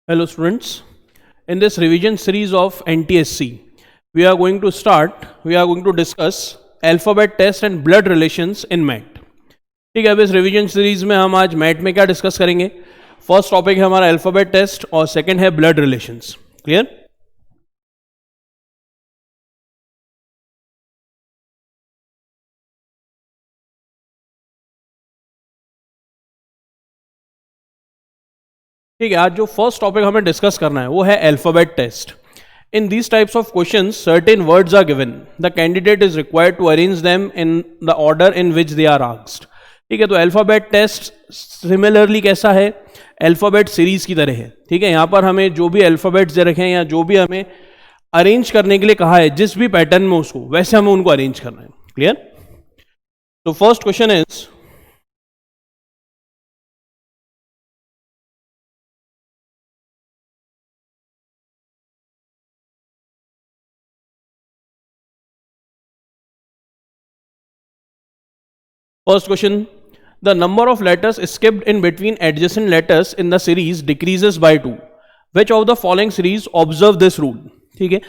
Hello students, in this revision series of NTSC, we are going to discuss alphabet test and blood relations in math. ठीक है, अब इस revision series में हम आज mat में क्या डिस्कस करेंगे. फर्स्ट टॉपिक है हमारा अल्फाबेट टेस्ट और सेकंड है ब्लड रिलेशंस. क्लियर. ठीक है, आज जो फर्स्ट टॉपिक हमें डिस्कस करना है वो है alphabet test. In these types of questions, certain words are given. The candidate is required to arrange them in the order in which they are asked. ठीक है, तो अल्फाबेट टेस्ट सिमिलरली कैसा है, अल्फाबेट सीरीज की तरह है. ठीक है, यहाँ पर हमें जो भी अल्फाबेट्स दे रखे हैं या जो भी हमें अरेंज करने के लिए कहा है, जिस भी पैटर्न में उसको, वैसे हमें उनको अरेंज करना है. क्लियर. तो first question is, first question, the number of letters skipped in between adjacent letters in the series decreases by 2. Which of the following series observe this rule? ठीक है,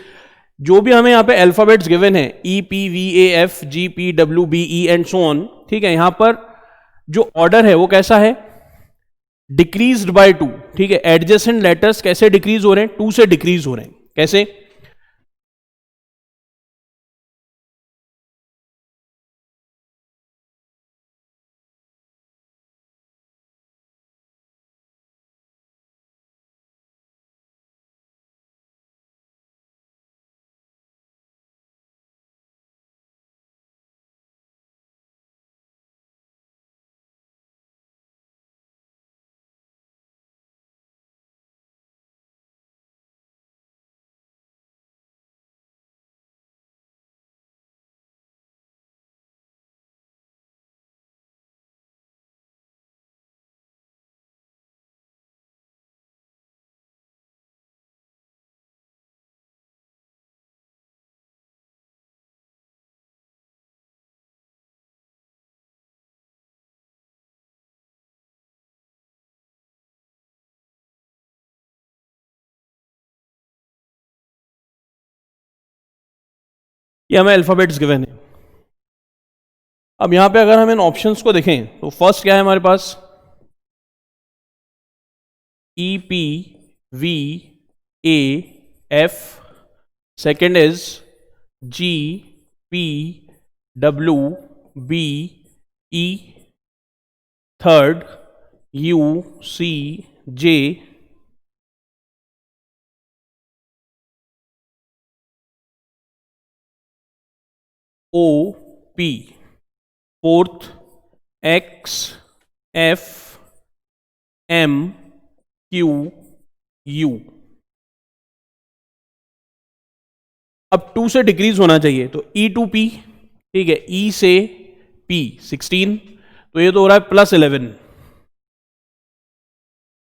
जो भी हमें यहाँ पे अल्फाबेट्स गिवन है E P V A F G P W B E and so on. ठीक है, यहाँ पर जो ऑर्डर है वो कैसा है, डिक्रीज्ड बाय 2. ठीक है, एडजेसेंट लेटर्स कैसे डिक्रीज हो रहे हैं, 2 से डिक्रीज हो रहे हैं. कैसे, ये हमें अल्फाबेट्स गिवन है. अब यहां पे अगर हम इन ऑप्शंस को देखें तो फर्स्ट क्या है हमारे पास, E P V A F, second is G P W B E, third U C J, O P, fourth X F M Q U. अब 2 से डिक्रीज होना चाहिए तो E to P. ठीक है, E से P 16, तो ये तो हो रहा है +11.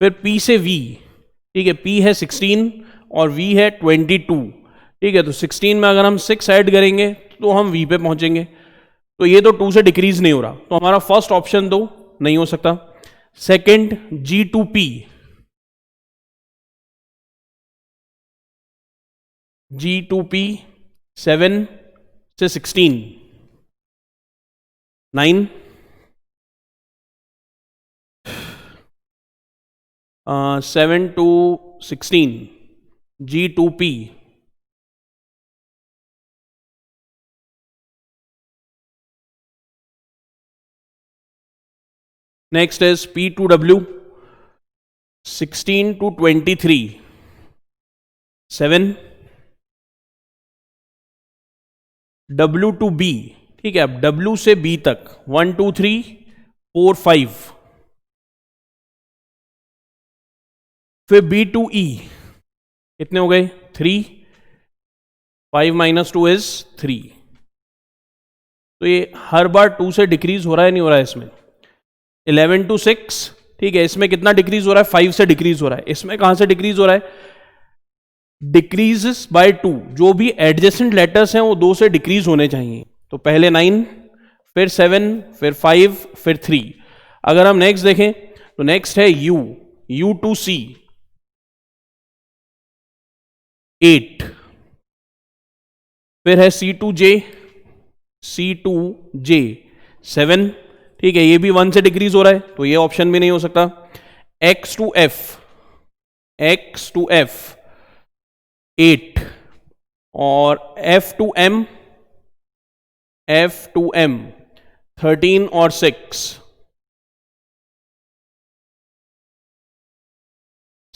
फिर P से V. ठीक है, P है 16 और V है 22. ठीक है, तो 16 में अगर हम 6 ऐड करेंगे तो हम V पे पहुंचेंगे. तो ये तो 2 से डिक्रीज नहीं हो रहा, तो हमारा फर्स्ट ऑप्शन तो नहीं हो सकता. Second G to P, G to P 7 से 16, 9, 7 to 16, G to P. Next is P to W, 16 to 23, 7, W to B. ठीक है, अब W से B तक 1 2 3 4 5, फिर B to E कितने हो गए, 3, 5 - 2 is 3. तो ये हर बार 2 से डिक्रीज हो रहा है, नहीं हो रहा है इसमें. 11 to 6, ठीक है, इसमें कितना डिक्रीज हो रहा है, 5 से डिक्रीज हो रहा है. इसमें कहां से डिक्रीज हो रहा है, डिक्रीजेस बाय 2. जो भी एडजेसेंट लेटर्स हैं वो 2 से डिक्रीज होने चाहिए. तो पहले 9, फिर 7, फिर 5, फिर 3. अगर हम नेक्स्ट देखें तो नेक्स्ट है U, U to C. 8, फिर है C2J, C2J 7, ठीक है, ये भी 1 से डिक्रीज हो रहा है तो ये ऑप्शन भी नहीं हो सकता। X2F, X2F 8 और F2M, F2M 13 और 6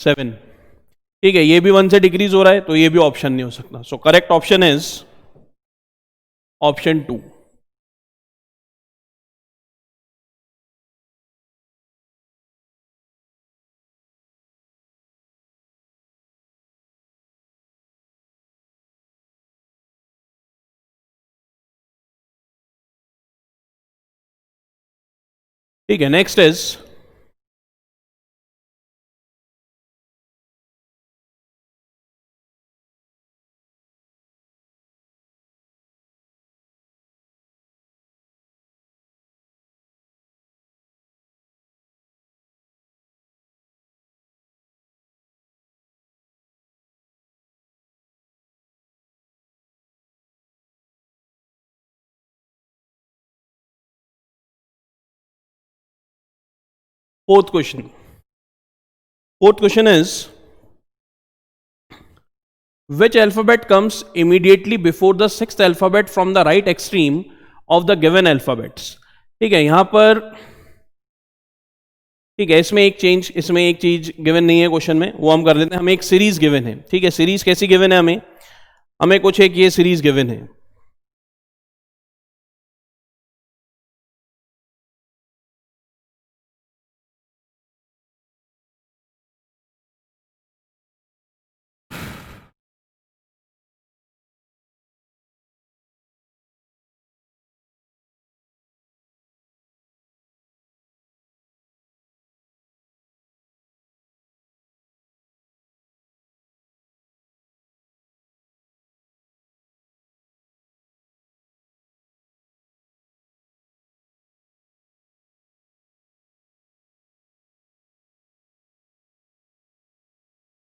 7, ठीक है, ये भी 1 से डिक्रीज हो रहा है तो ये भी ऑप्शन नहीं हो सकता। So correct option is option 2। ठीक है, next is fourth question. Fourth question is which alphabet comes immediately before the sixth alphabet from the right extreme of the given alphabets। ठीक है, यहां पर ठीक है, इसमें एक चीज गिवन नहीं है क्वेश्चन में, वो हम कर लेते हैं। हमें एक सीरीज गिवन है, ठीक है, सीरीज कैसी गिवन है, हमें कुछ एक ये सीरीज गिवन है।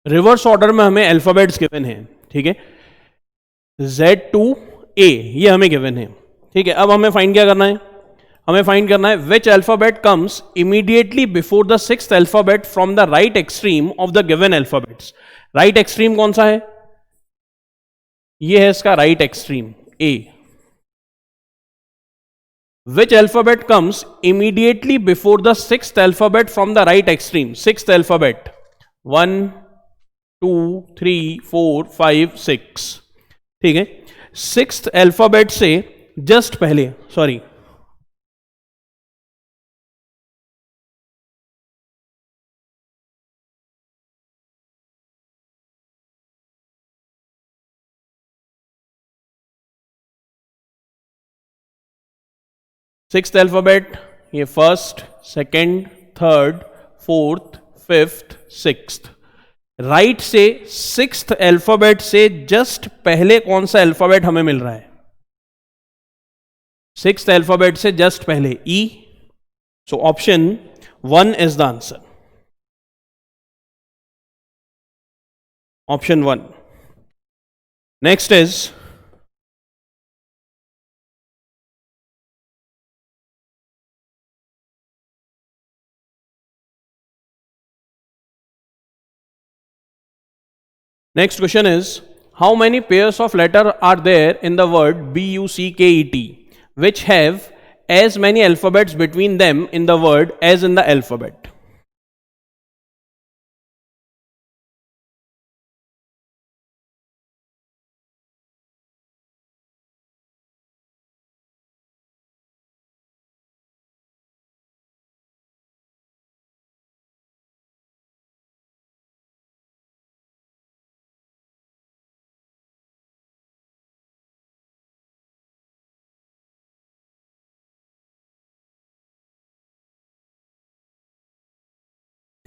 रिवर्स ऑर्डर में हमें अल्फाबेट्स गिवन है, ठीक है, Z2A ये हमें गिवन है, ठीक है। अब हमें फाइंड क्या करना है, हमें फाइंड करना है which alphabet comes immediately before the sixth alphabet from the right extreme of the given alphabets. Right extreme कौन सा है, ये है इसका right extreme A। Which alphabet comes immediately before the sixth alphabet from the right extreme? Sixth alphabet 1 2 3 4 5 6, ठीक है। Sixth alphabet से just पहले, सॉरी सिक्स्थ अल्फाबेट ये first, second, third, fourth, fifth, sixth. Right से सिक्स्थ अल्फाबेट से just पहले कौन सा अल्फाबेट हमें मिल रहा है, सिक्स्थ अल्फाबेट से जस्ट पहले E। So option 1 is the answer, option 1। Next is next question is how many pairs of letter are there in the word BUCKET which have as many alphabets between them in the word as in the alphabet।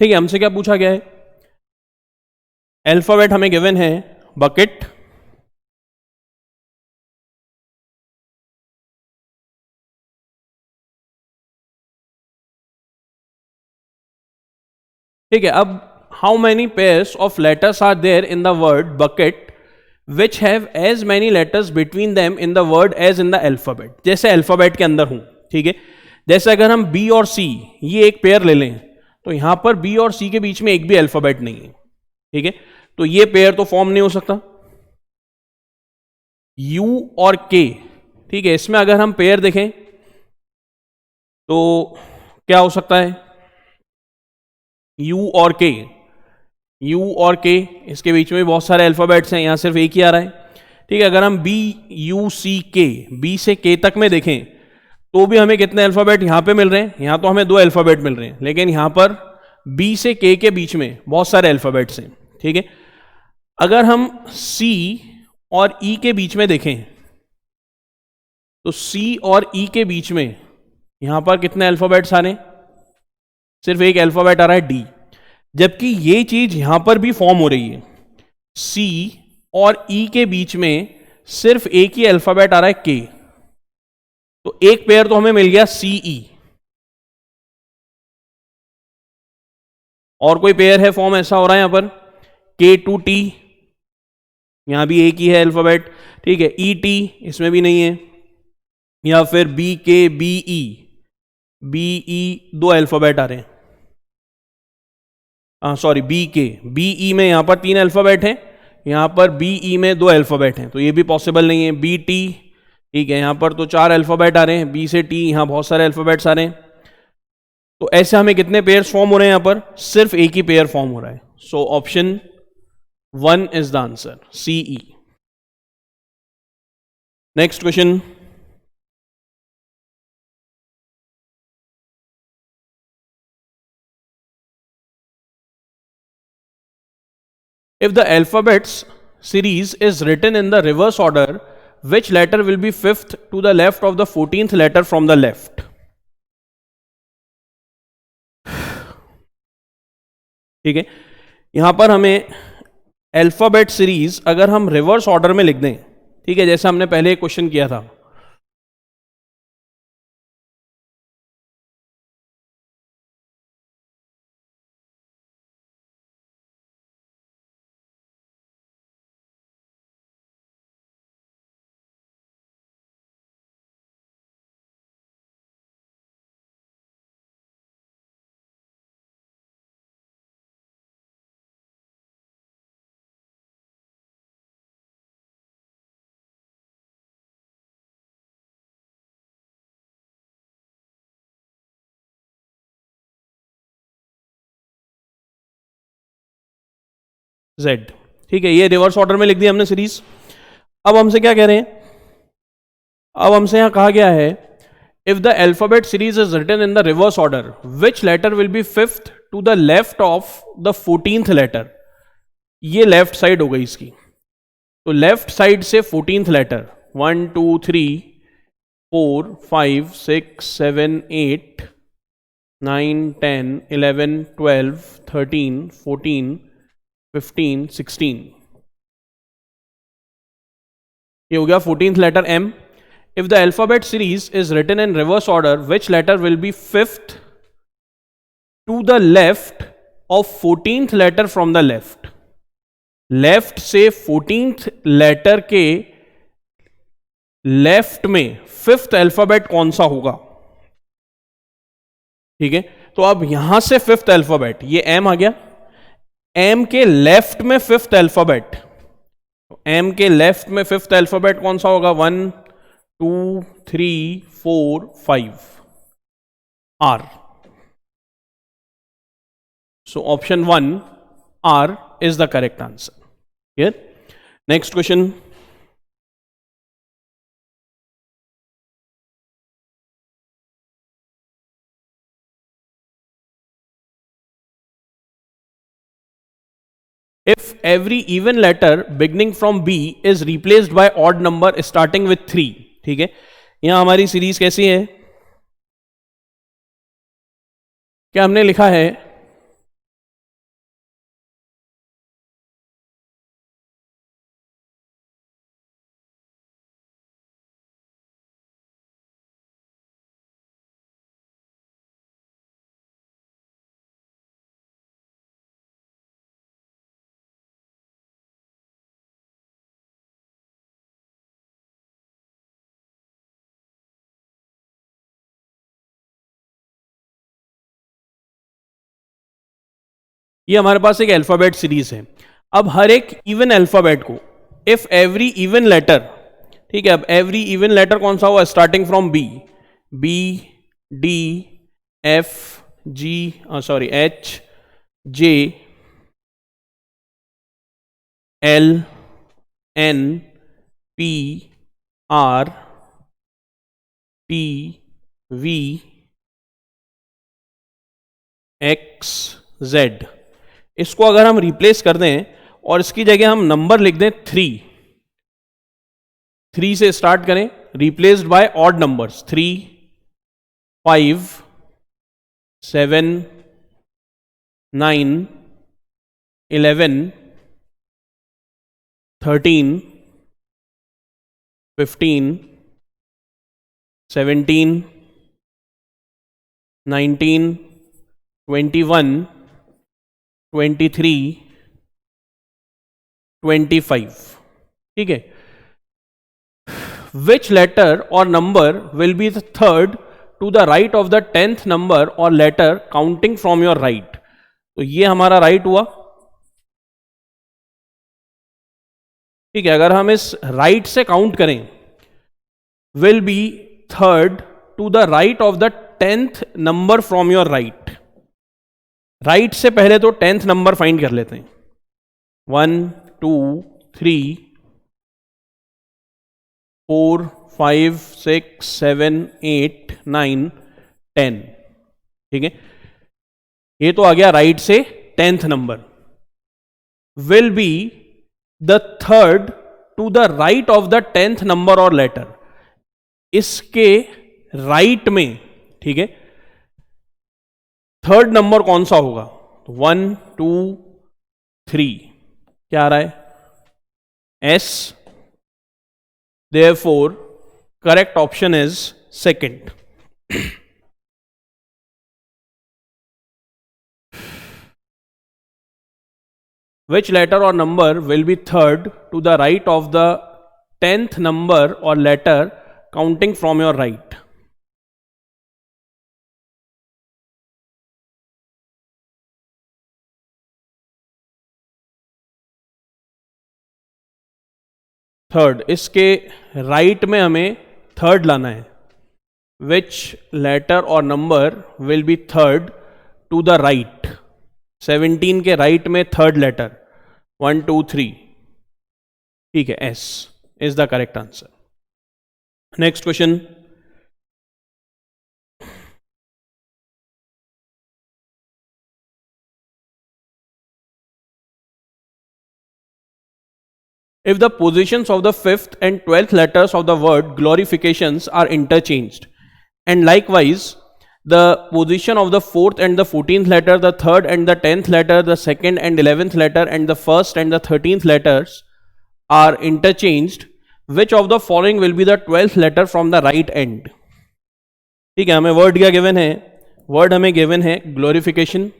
ठीक है, हमसे क्या पूछा गया है, alphabet हमें given है bucket, ठीक है। अब how many pairs of letters are there in the word bucket which have as many letters between them in the word as in the alphabet. जैसे अल्फाबेट के अंदर हूं, ठीक है, जैसे अगर हम बी और सी ये एक पेयर ले लें तो यहां पर बी और सी के बीच में एक भी अल्फाबेट नहीं है, ठीक है, तो ये पेयर तो फॉर्म नहीं हो सकता। यू और के, ठीक है, इसमें अगर हम पेयर देखें तो क्या हो सकता है, यू और के, यू और के, इसके बीच में बहुत सारे अल्फाबेट्स हैं, यहां सिर्फ एक ही आ रहा है, ठीक है। अगर हम बी यू सी के, बी से के तक में देखें तो भी हमें कितने अल्फाबेट यहां पे मिल रहे हैं, यहां तो हमें 2 अल्फाबेट मिल रहे हैं, लेकिन यहां पर बी से के बीच में बहुत सारे अल्फाबेट्स हैं, ठीक है। अगर हम सी और ई के बीच में देखें तो सी और ई के बीच में यहां पर कितने अल्फाबेट्स आ रहे हैं, सिर्फ एक अल्फाबेट आ रहा है डी, जबकि ये चीज यहां पर भी फॉर्म हो रही है। सी और ई के बीच में सिर्फ एक ही अल्फाबेट आ रहा है के, तो एक पेयर तो हमें मिल गया सीई। और कोई पेयर है फॉर्म ऐसा हो रहा है यहां पर, के टू टी, यहां भी एक ही है अल्फाबेट, ठीक है, ई टी इसमें भी नहीं है, या फिर B K B E, B E 2 alphabet आ रहे हैं, sorry B K B E में यहां पर 3 अल्फाबेट हैं, यहां पर बी ई में 2 अल्फाबेट हैं, तो ये भी पॉसिबल नहीं है। बी टी, ठीक है, यहां पर तो 4 अल्फाबेट आ रहे हैं, बी से टी यहां बहुत सारे अल्फाबेट्स आ रहे हैं, तो ऐसे हमें कितने पेयर्स फॉर्म हो रहे हैं, यहां पर सिर्फ एक ही पेयर फॉर्म हो रहा है। So option 1 is the answer, C E. Next question, if the alphabets series is written in the reverse order, which letter will be fifth to the left of the 14th letter from the left? ठीक है, यहां पर हमें alphabet series अगर हम reverse order में लिख दें, ठीक है, जैसा हमने पहले एक क्वेश्चन किया था, जेड, ठीक है, ये रिवर्स ऑर्डर में लिख दिया हमने सीरीज। अब हमसे क्या कह रहे हैं, अब हमसे यहां कहा गया है if the alphabet series is written in the reverse order, which letter will be fifth to the left of the 14th letter? ये लेफ्ट साइड हो गई इसकी, तो लेफ्ट साइड से 14th लेटर 1 2 3 4 5 6 7 8 9 10 11 12 13 14 15 16, ये हो गया 14th letter M. If the alphabet series is written in reverse order, which letter will be fifth to the left of 14th letter from the left? Left से 14th letter के left में fifth alphabet कौन सा होगा, ठीक है, तो अब यहां से फिफ्थ अल्फाबेट ये एम आ गया, एम के लेफ्ट में फिफ्थ अल्फाबेट, एम के लेफ्ट में फिफ्थ अल्फाबेट कौन सा होगा, 1 2 3 4 5, R. So option 1 R is the correct answer. Here, next question. If every even letter beginning from B is replaced by odd number starting with 3, ठीक है, यहां हमारी series कैसी है, क्या हमने लिखा है ये हमारे पास एक अल्फाबेट सीरीज है। अब हर एक इवन अल्फाबेट को, इफ एवरी इवन लेटर, ठीक है, अब एवरी इवन लेटर कौन सा हुआ, starting from B, B D F G sorry H J L N P R T V X Z, इसको अगर हम रिप्लेस कर दें और इसकी जगह हम नंबर लिख दें 3 से स्टार्ट करें, रिप्लेस्ड बाय ऑड नंबर्स 3 5 7 9 11 13 15 17 19 21 23 25, ठीक है। Which letter or number will be the third to the right of the 10th number or letter counting from your right? तो ये हमारा राइट हुआ, ठीक है। अगर हम इस राइट से काउंट करें, will be third to the right of the 10th number from your right. Right से पहले तो 10th नंबर फाइंड कर लेते हैं, 1 2 3 4 5 6 7 8 9 10, ठीक है। ये तो आ गया राइट से 10th number. Will be the third to the right of the 10th number or letter, इसके राइट में, ठीक है, थर्ड नंबर कौन सा होगा, 1 2 3, क्या आ रहा है, S. Therefore, correct option is second. Which letter or number will be third to the right of the 10th number or letter counting from your right? Third, इसके राइट में हमें थर्ड लाना है। Which letter or number will be third to the right, 17 के right में third letter 1 2 3, ठीक है, S is the correct answer. Next question, if the positions of the 5th and 12th letters of the word glorifications are interchanged, and likewise the position of the 4th and the 14th letter, the 3rd and the 10th letter, the 2nd and 11th letter, and the 1st and the 13th letters are interchanged, which of the following will be the 12th letter from the right end? ठीक है, हमें word क्या given है, word हमें given है glorification,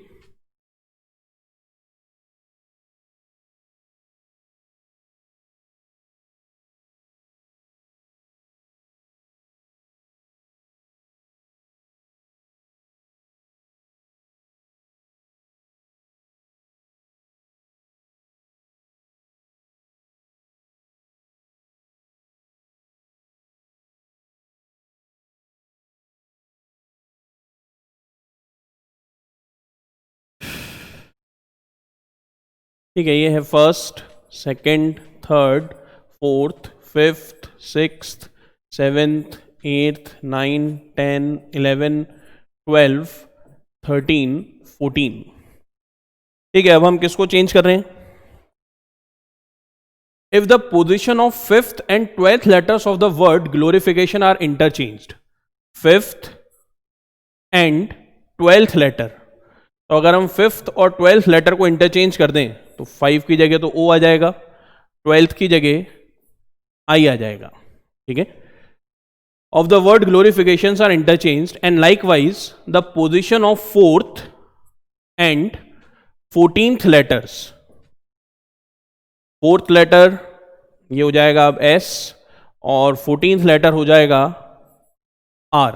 ठीक है, ये है first, second, third, fourth, fifth, sixth, seventh, eighth, 9 10 11 12 13 14, ठीक है। अब हम किसको चेंज कर रहे हैं, if the position of 5th and 12th letters of the word glorification are interchanged, 5th and 12th letter, तो अगर हम 5th और 12th लेटर को इंटरचेंज कर दें तो 5 की जगह तो O आ जाएगा, 12th की जगह I आ जाएगा, ठीक है। Of the word glorifications are interchanged and likewise the position of 4th and 14th letters, 4th letter ये हो जाएगा अब S और 14th लेटर हो जाएगा R।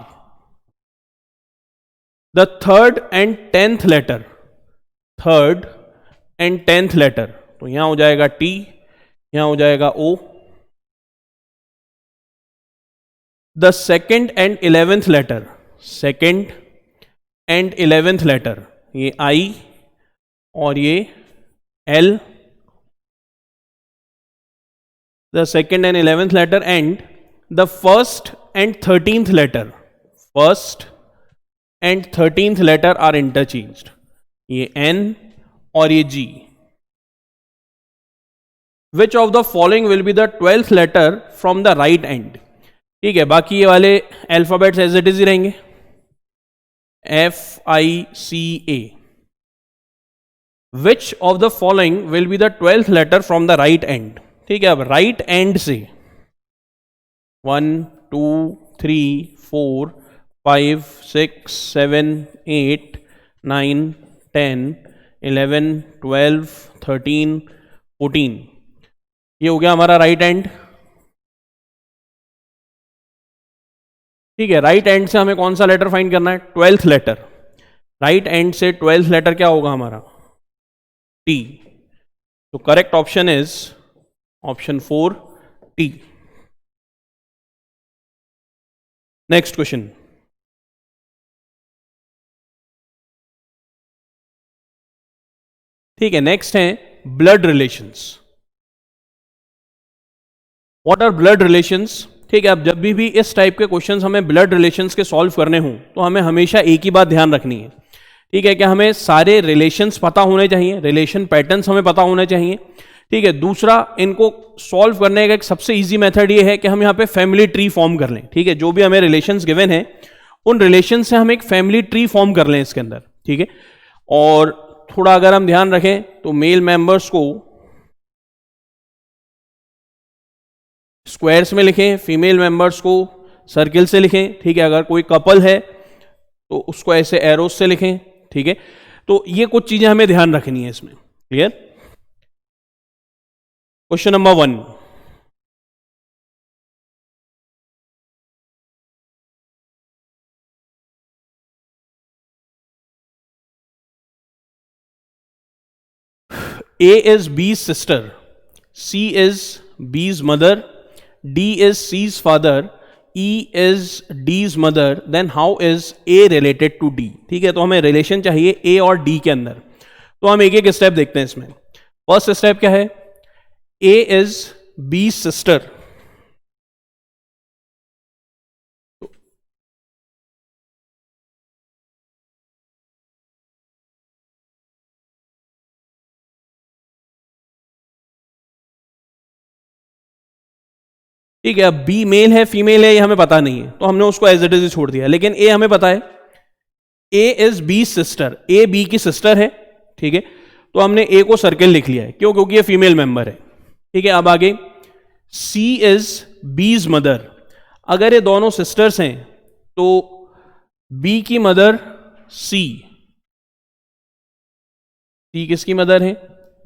The 3rd and 10th letter, 3rd end 10th letter, तो यहां हो जाएगा T, यहां हो जाएगा O. The second end 11th letter, second end 11th letter, ये I और ये L. The second end 11th letter and the first end 13th letter, first end 13th letter are interchanged, ये N और ये G. Which of the following will be the 12th letter from the right end. ठीक है, बाकी ये वाले alphabets as it is ही रहेंगे, FICA. Which of the following will be the 12th letter from the right end. ठीक है, अब राइट एंड से 1 2 3 4 5 6 7 8 9 10 11 12 13 14, ये हो गया हमारा राइट एंड. ठीक है, राइट एंड से हमें कौन सा लेटर फाइंड करना है, 12th लेटर. राइट एंड से 12th लेटर क्या होगा हमारा, T. तो correct option is option 4, T. Next question. ठीक है, नेक्स्ट है blood relations. What are blood relations. ठीक है, अब जब भी इस टाइप के क्वेश्चंस हमें ब्लड रिलेशंस के सॉल्व करने हों तो हमें हमेशा एक ही बात ध्यान रखनी है. ठीक है, कि हमें सारे रिलेशंस पता होने चाहिए, रिलेशन पैटर्न्स हमें पता होने चाहिए. ठीक है, दूसरा इनको सॉल्व करने का एक सबसे इजी मेथड ये है कि हम यहाँ पे फैमिली ट्री फॉर्म कर लें. ठीक है, जो भी हमें रिलेशंस गिवन है उन रिलेशन से हम एक फैमिली ट्री फॉर्म कर लें इसके अंदर. ठीक है, और थोड़ा अगर हम ध्यान रखें तो मेल मेंबर्स को स्क्वायर्स में लिखें, फीमेल मेंबर्स को सर्किल से लिखें. ठीक है, अगर कोई कपल है तो उसको ऐसे एरोज से लिखें. ठीक है, तो ये कुछ चीजें हमें ध्यान रखनी है इसमें. Clear. Question number 1. A is B's sister, C is B's mother, D is C's father, E is D's mother, then how is A related to D. ठीक है, तो हमें रिलेशन चाहिए A और D के अंदर. तो हम एक एक स्टेप देखते हैं इसमें. फर्स्ट स्टेप क्या है, A is B's sister. ठीक है, अब बी मेल है फीमेल है ये हमें पता नहीं है तो हमने उसको एज इट इज छोड़ दिया, लेकिन ए हमें पता है. A is B sister, A B की सिस्टर है. ठीक है, तो हमने ए को सर्किल लिख लिया है, क्यों, क्योंकि ये फीमेल मेंबर है. ठीक है, अब आगे सी इज बीज मदर. अगर ये दोनों सिस्टर्स हैं तो बी की मदर सी, सी किसकी मदर है,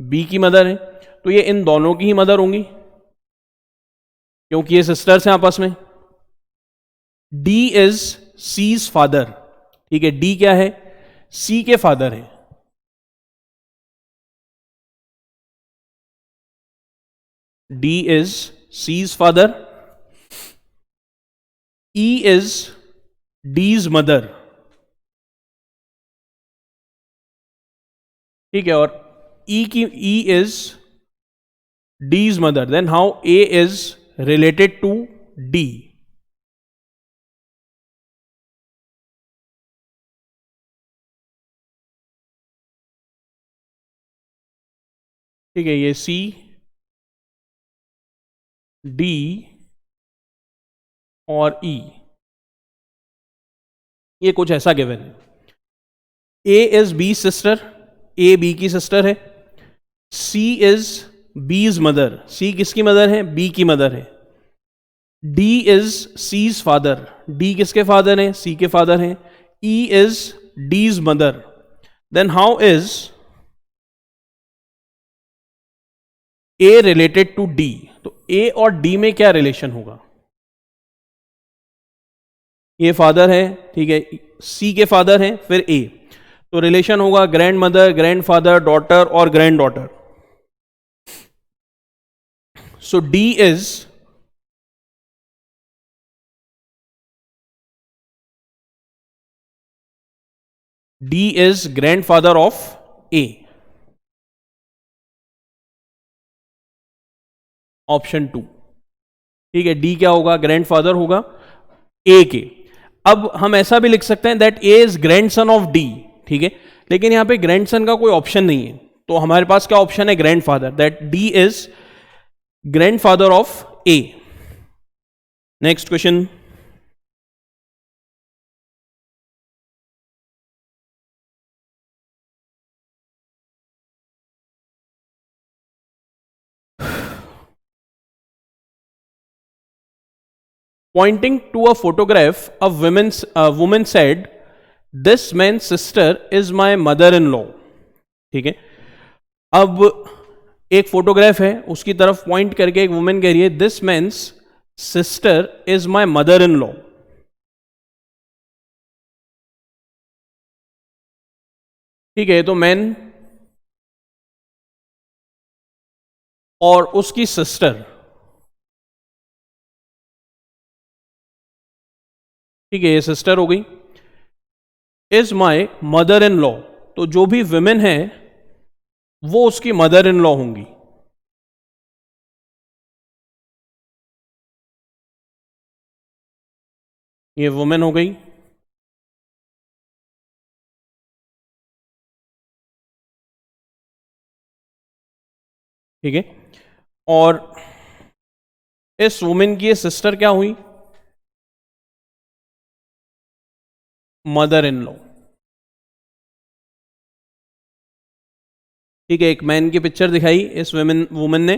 बी की मदर है, तो ये इन दोनों की ही मदर होंगी क्योंकि ये सिस्टर्स हैं आपस में. D is C's father. ठीक है, डी क्या है, सी के फादर है. D is C's father. E is D's mother. ठीक है, और E is D's mother. Then how A is related to D. ठीक है, ये C, D और E ये कुछ ऐसा गिवन है. A is B sister, A B की सिस्टर है. C is B's mother, C किसकी मदर है, B की मदर है. D is C's father, D किसके फादर हैं, C के फादर हैं. E is D's mother. Then how is A related to D. तो A और D में क्या रिलेशन होगा, ये फादर है. ठीक है, C के फादर हैं, फिर A, तो रिलेशन होगा ग्रैंड मदर, ग्रैंडफादर, डॉटर और grand daughter. So D is grandfather of A. Option 2. ठीक है, डी क्या होगा, ग्रैंडफादर होगा ए के. अब हम ऐसा भी लिख सकते हैं that A is grandson of D. ठीक है, लेकिन यहां पे ग्रैंडसन का कोई ऑप्शन नहीं है, तो हमारे पास क्या ऑप्शन है, grandfather, that D is grandfather of A. Next question. Pointing to a photograph, a woman said, "This man's sister is my mother-in-law." ठीक है, अब एक फोटोग्राफ है, उसकी तरफ पॉइंट करके एक वुमेन कह रही है, "This man's sister is my mother-in-law." ठीक है, तो मैन और उसकी सिस्टर, ठीक है, ये सिस्टर हो गई, is my mother in law, तो जो भी विमेन है वो उसकी मदर इन लॉ होंगी. ये वुमेन हो गई, ठीक है, और इस वुमेन की ये सिस्टर क्या हुई, मदर इन लॉ. ठीक है, एक मैन की पिक्चर दिखाई इस वुमेन ने,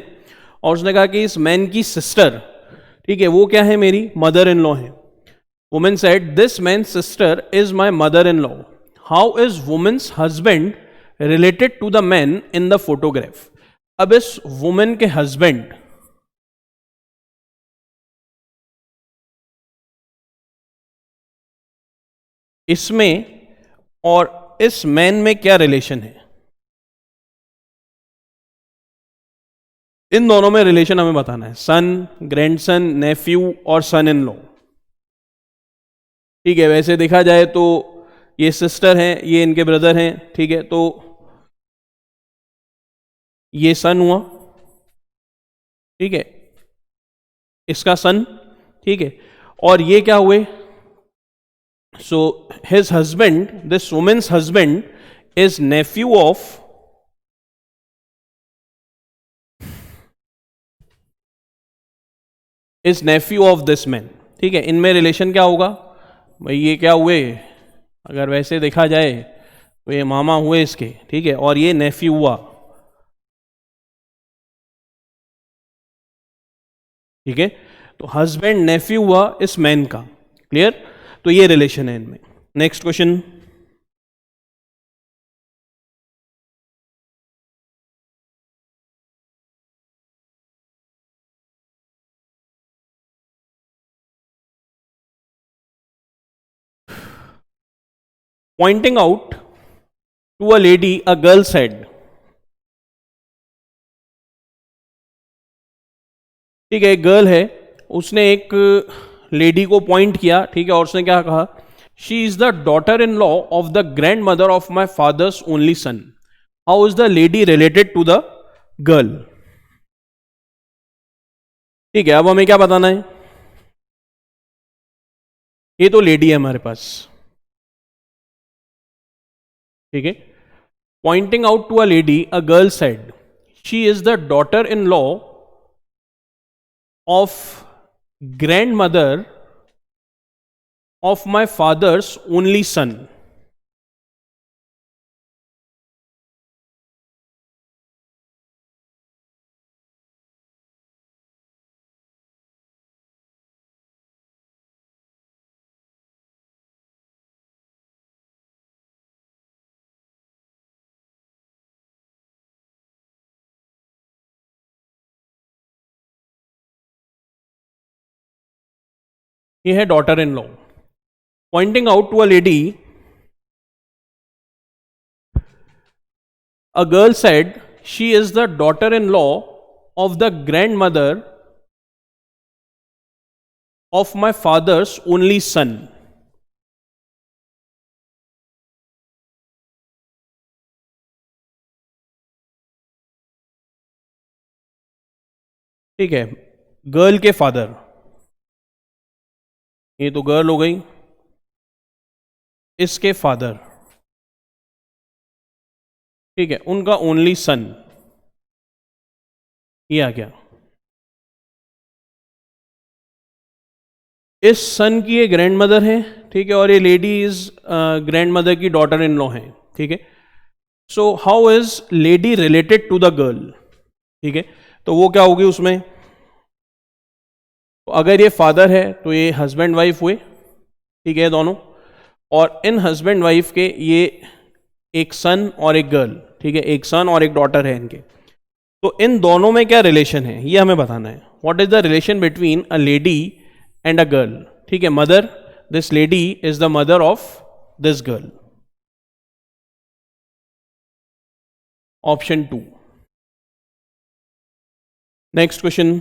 और उसने कहा कि इस मैन की सिस्टर, ठीक है, वो क्या है, मेरी मदर इन लॉ है. Women said, "this man sister is my mother in law. How is women's husband related to the man in the photograph." अब इस वुमेन के हस्बैंड, इसमें और इस मैन में क्या रिलेशन है, इन दोनों में रिलेशन हमें बताना है. सन, ग्रैंडसन, नेफ्यू और सन इन लॉ. ठीक है, वैसे देखा जाए तो ये सिस्टर हैं, ये इनके ब्रदर हैं. ठीक है, तो ये सन हुआ, ठीक है, इसका सन, ठीक है, और ये क्या हुए, so his husband, this women's husband is nephew of, is nephew of this man. ठीक है, इनमें रिलेशन क्या होगा भाई, ये क्या हुए, अगर वैसे देखा जाए तो ये मामा हुए इसके, ठीक है, और ये नेफ्यू हुआ. ठीक है, तो हस्बैंड नेफ्यू हुआ इस मैन का. क्लियर, तो ये रिलेशन है इनमें. Next question. Pointing out to a lady, a girl said. ठीक है, एक गर्ल है, उसने एक लेडी को पॉइंट किया, ठीक है, और उसने क्या कहा, she is the daughter in law of the grand mother of my father's only son. How is the lady related to the girl. ठीक है, अब हमें क्या बताना है, ये तो लेडी है हमारे पास. ठीक है, pointing out to a lady, a girl said, she is the daughter in law of grandmother of my father's only son. ये है daughter in law. Pointing out to a lady, A girl said, she is the daughter-in-law of the grandmother of my father's only son. ठीक है, girl के father, ये तो girl हो गई, इसके फादर, ठीक है, उनका ओनली सन, ये आ गया। इस सन की ये ग्रैंड मदर है, ठीक है, और ये लेडी इज ग्रैंड मदर की डॉटर इन लॉ है, ठीक है। So how is lady related to the girl, ठीक है, तो वो क्या होगी उसमें, तो अगर ये फादर है तो ये हस्बैंड वाइफ हुए, ठीक है, दोनों, और इन हस्बैंड वाइफ के ये एक सन और एक गर्ल, ठीक है, एक सन और एक डॉटर है इनके, तो इन दोनों में क्या रिलेशन है ये हमें बताना है। What is the relation between a lady and a girl, ठीक है, mother, this lady is the mother of this girl. Option 2। Next question,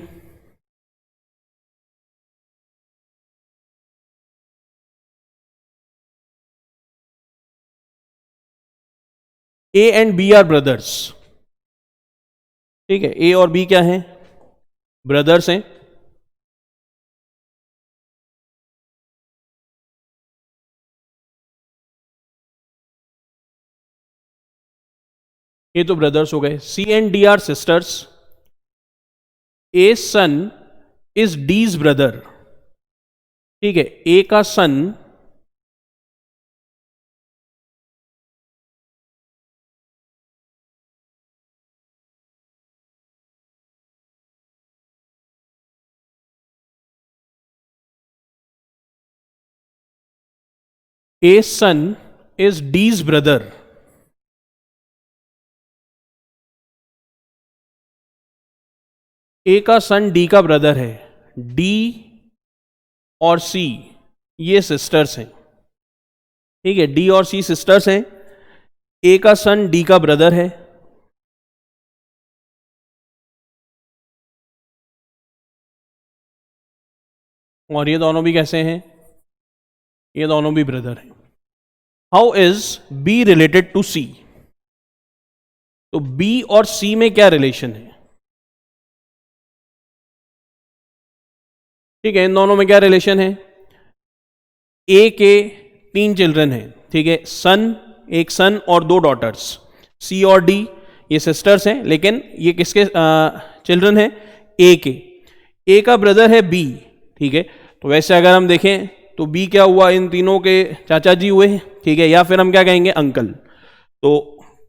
A and B are brothers, ठीक है, ए और बी क्या हैं, ब्रदर्स हैं, ये तो ब्रदर्स हो गए। C and D are sisters, A son is D's brother, ठीक है, ए का सन A son is D's brother. A का सन D का ब्रदर है, D और C ये सिस्टर्स हैं, ठीक है, D और C सिस्टर्स हैं, A का सन D का ब्रदर है, और ये दोनों भी कैसे हैं, ये दोनों भी ब्रदर हैं। How is B related to C, तो B और C में क्या रिलेशन है, ठीक है, इन दोनों में क्या रिलेशन है, ए के 3 चिल्ड्रन हैं, ठीक है, सन, एक सन और 2 डॉटर्स, सी और डी ये सिस्टर्स हैं, लेकिन ये किसके चिल्ड्रन हैं, ए के, ए का ब्रदर है बी, ठीक है, तो वैसे अगर हम देखें तो बी क्या हुआ, इन तीनों के चाचा जी हुए, ठीक है, या फिर हम क्या कहेंगे, अंकल। तो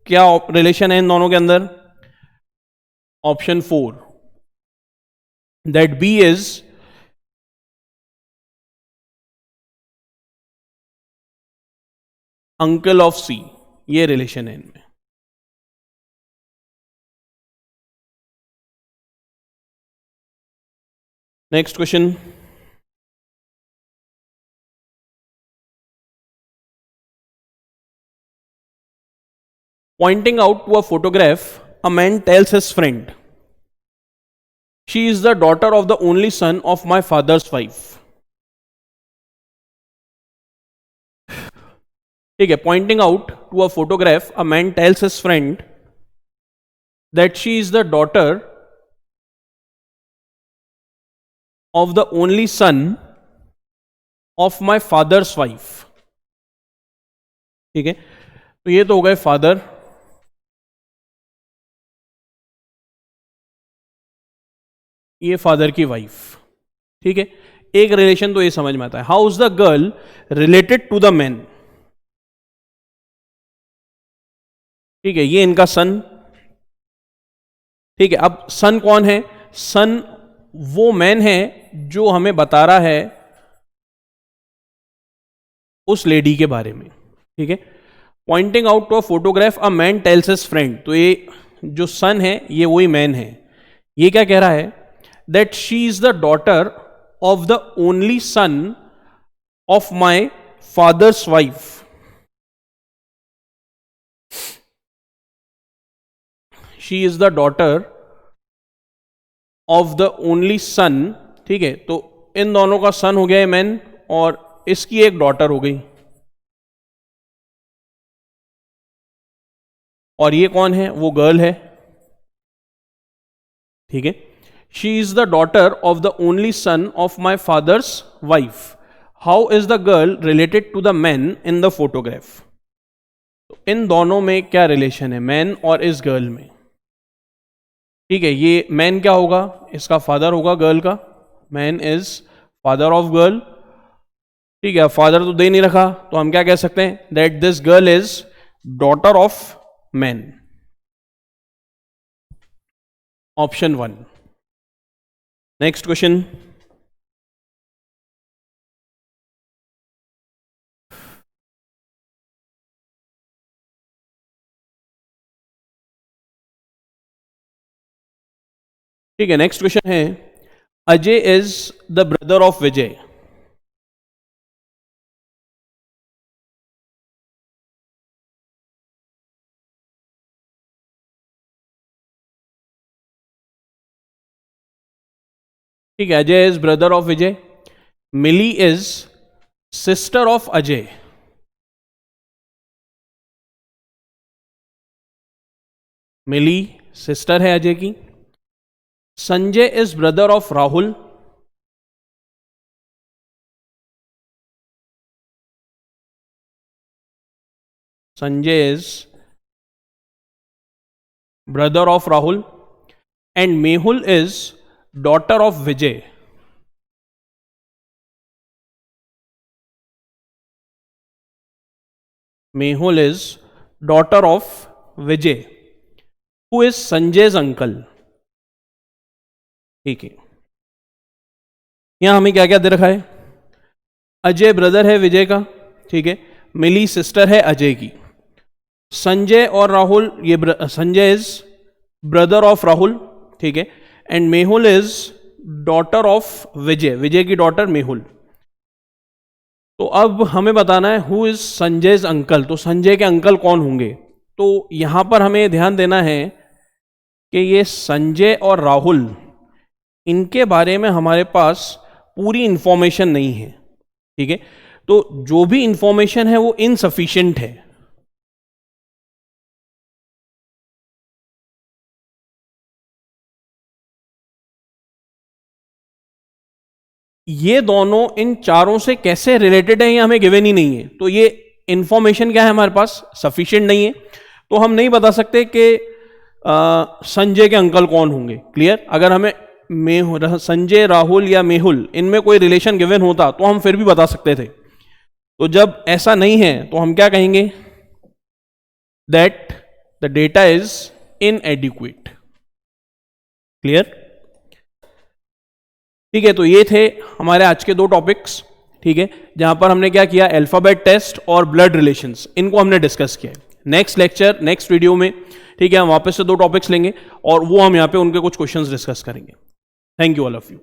क्या रिलेशन है इन दोनों के अंदर, option 4, that B is uncle of C, ये रिलेशन है इनमें। Next question, pointing out to a photograph, a man tells his friend, she is the daughter of the only son of my father's wife, ठीक है, pointing out to a photograph, a man tells his friend that she is the daughter of the only son of my father's wife, ठीक है, तो ये तो हो गए father, ये फादर की वाइफ, ठीक है, एक रिलेशन तो ये समझ में आता है। How is the girl related to the man, ठीक है, ये इनका सन, ठीक है, अब सन कौन है, सन वो मैन है जो हमें बता रहा है उस लेडी के बारे में, ठीक है, pointing out to a photograph, a man tells his friend, तो ये जो सन है ये वही मैन है, ये क्या कह रहा है, that she is the daughter of the only son of my father's wife, she is the daughter of the only सन, ठीक है, तो इन दोनों का सन हो गया है मैन और इसकी एक डॉटर हो गई, और ये कौन है, वो गर्ल है, ठीक है। She is the daughter of the only son of my father's wife, how is the girl related to the man in the photograph. तो इन दोनों में क्या रिलेशन है, मैन और इस गर्ल में, ठीक है। ये मैन क्या होगा, इसका फादर होगा गर्ल का, man is father of girl, ठीक है। फादर तो दे नहीं रखा, तो हम क्या कह सकते हैं, that this girl is daughter of man. Option 1। Next question, ठीक है। नेक्स्ट क्वेश्चन है, Ajay is the brother of Vijay. ठीक है, Ajay is brother of Vijay. Mili is sister of Ajay. Mili sister है अजय की। Sanjay is brother of Rahul. Sanjay is brother of Rahul. And Mehul is daughter of Vijay. Mehul is daughter of Vijay, who is Sanjay's uncle, ठीक है। यहां हमें क्या क्या दे रखा है, अजय ब्रदर है विजय का, ठीक है। मिली सिस्टर है अजय की। संजय और राहुल, ये Sanjay is brother of Rahul, ठीक है। And Mehul is daughter of Vijay, Vijay की डॉटर मेहुल। तो अब हमें बताना है हु इज संजय's अंकल, तो संजय के अंकल कौन होंगे। तो यहां पर हमें ध्यान देना है कि ये संजय और राहुल, इनके बारे में हमारे पास पूरी इंफॉर्मेशन नहीं है, ठीक है। तो जो भी इंफॉर्मेशन है वो इनसफिशिएंट है। ये दोनों इन चारों से कैसे रिलेटेड है ये हमें गिवन ही नहीं है, तो ये इंफॉर्मेशन क्या है हमारे पास, सफिशिएंट नहीं है। तो हम नहीं बता सकते कि संजय के अंकल कौन होंगे। क्लियर? अगर हमें संजय, राहुल या मेहुल, इनमें कोई रिलेशन गिवन होता तो हम फिर भी बता सकते थे। तो जब ऐसा नहीं है तो हम क्या कहेंगे, that the data is इनएडिक्वेट। Clear? ठीक है, तो ये थे हमारे आज के दो टॉपिक्स, ठीक है, जहां पर हमने क्या किया, अल्फाबेट टेस्ट और ब्लड रिलेशंस, इनको हमने डिस्कस किया। नेक्स्ट लेक्चर, नेक्स्ट वीडियो में, ठीक है, हम वापस से दो टॉपिक्स लेंगे और वो हम यहाँ पे उनके कुछ क्वेश्चंस डिस्कस करेंगे। Thank you all of you.